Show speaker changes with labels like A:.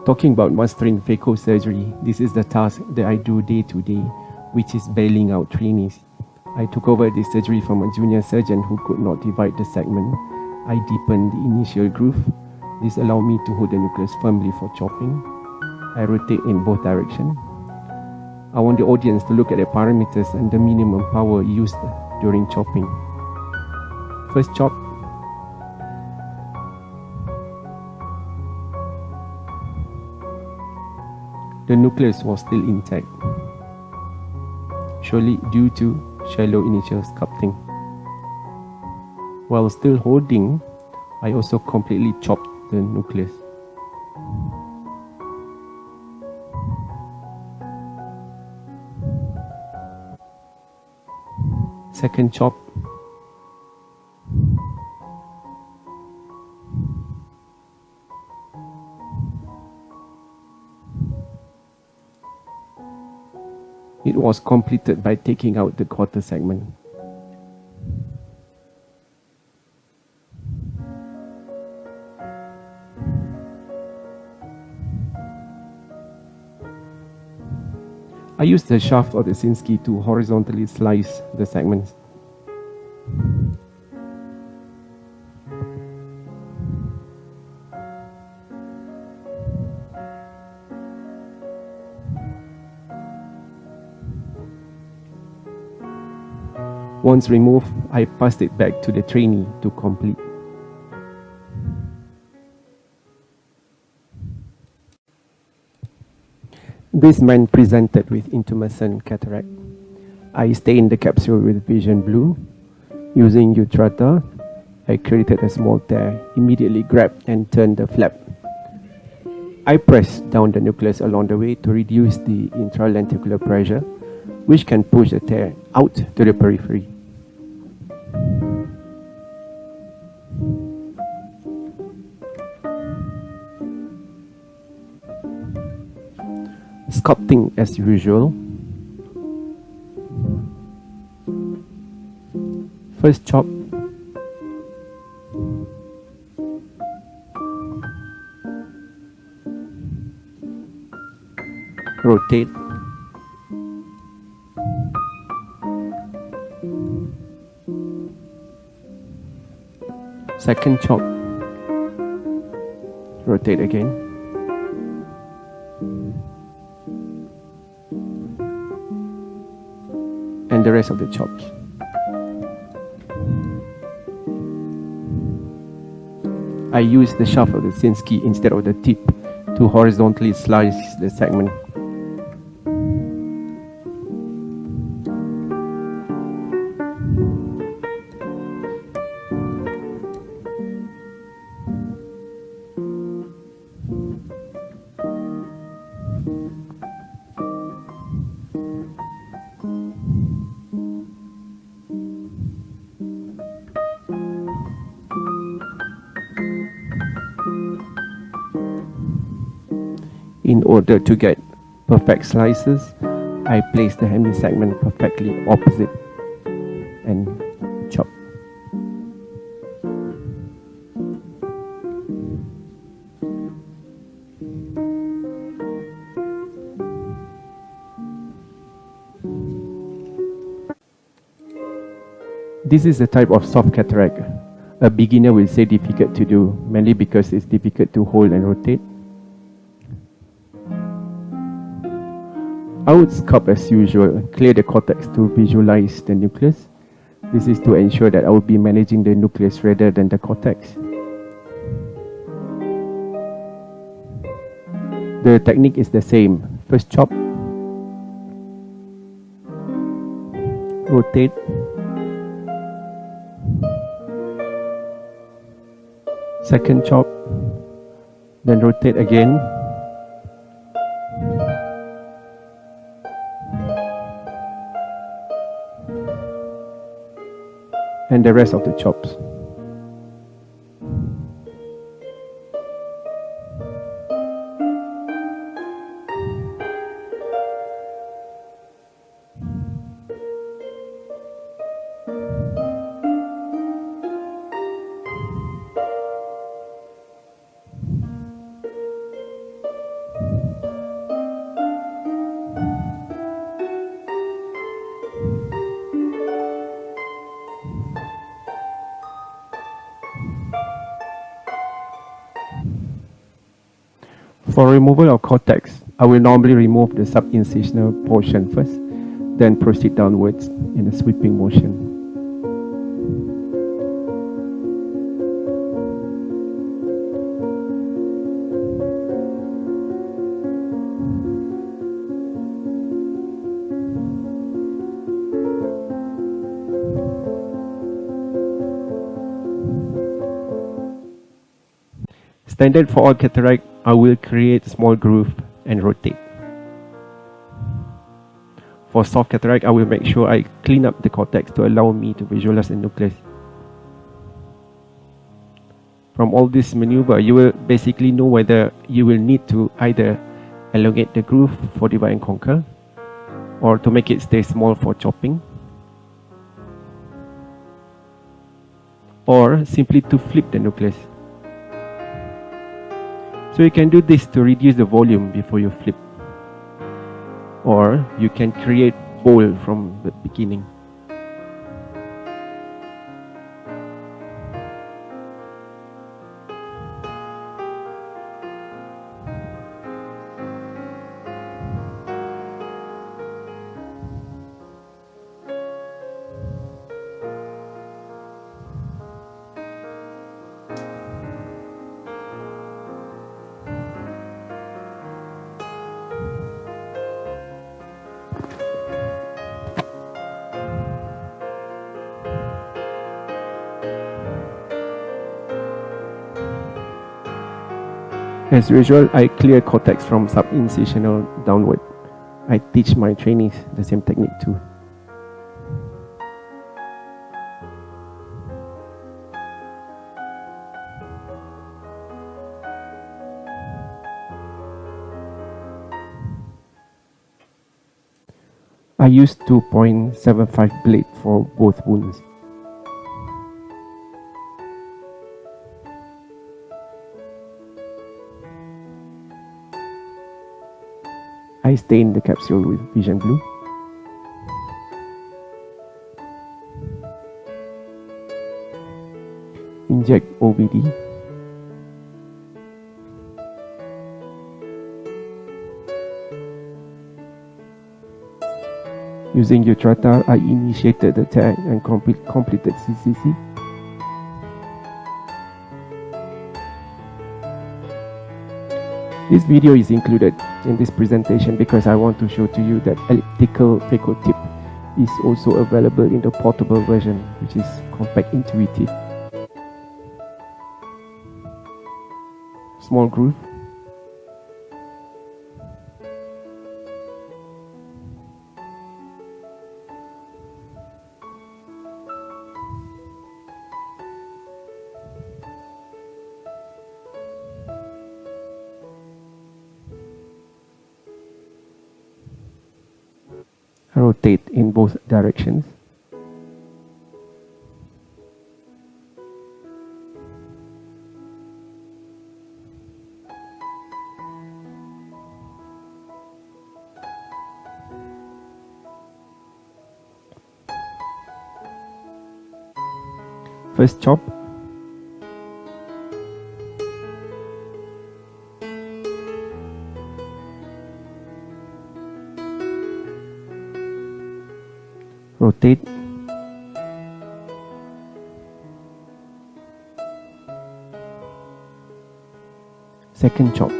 A: Talking about mastering phaco surgery, this is the task that I do day to day, which is bailing out trainees. I took over this surgery from a junior surgeon who could not divide the segment. I deepened the initial groove. This allowed me to hold the nucleus firmly for chopping. I rotate in both directions. I want the audience to look at the parameters and the minimum power used during chopping. First chop. The nucleus was still intact, surely due to shallow initial sculpting. While still holding, I also completely chopped the nucleus. Second chop. It was completed by taking out the quarter segment. I used the shaft of the Sinski to horizontally slice the segments. Once removed, I passed it back to the trainee to complete. This man presented with intumescent cataract. I stained the capsule with Vision Blue. Using Utrata, I created a small tear, immediately grabbed and turned the flap. I pressed down the nucleus along the way to reduce the intralenticular pressure, which can push the tear out to the periphery. Sculpting as usual. First chop. Rotate. Second chop. Rotate again. And the rest of the chops. I use the shaft of the Sinski instead of the tip to horizontally slice the segment. In order to get perfect slices, I place the hemi-segment perfectly opposite and chop. This is a type of soft cataract. A beginner will say difficult to do, mainly because it's difficult to hold and rotate. I would sculpt as usual, clear the cortex to visualize the nucleus. This is to ensure that I will be managing the nucleus rather than the cortex. The technique is the same. First chop, rotate, second chop, then rotate again, and the rest of the chops. For removal of cortex, I will normally remove the subincisional portion first, then proceed downwards in a sweeping motion. Standard for all cataract, I will create a small groove and rotate. For soft cataract, I will make sure I clean up the cortex to allow me to visualize the nucleus. From all this maneuver, you will basically know whether you will need to either elongate the groove for divide and conquer, or to make it stay small for chopping, or simply to flip the nucleus. So you can do this to reduce the volume before you flip, or you can create bowl from the beginning. As usual, I clear cortex from subincisional downward. I teach my trainees the same technique too. I use 2.75 blade for both wounds. I stain the capsule with Vision Blue. Inject OBD. Using Utrata, I initiated the tag and completed CCC. This video is included in this presentation because I want to show to you that elliptical phaco tip is also available in the portable version, which is compact, intuitive. Small groove. Rotate in both directions. First chop. Rotate. Second chop.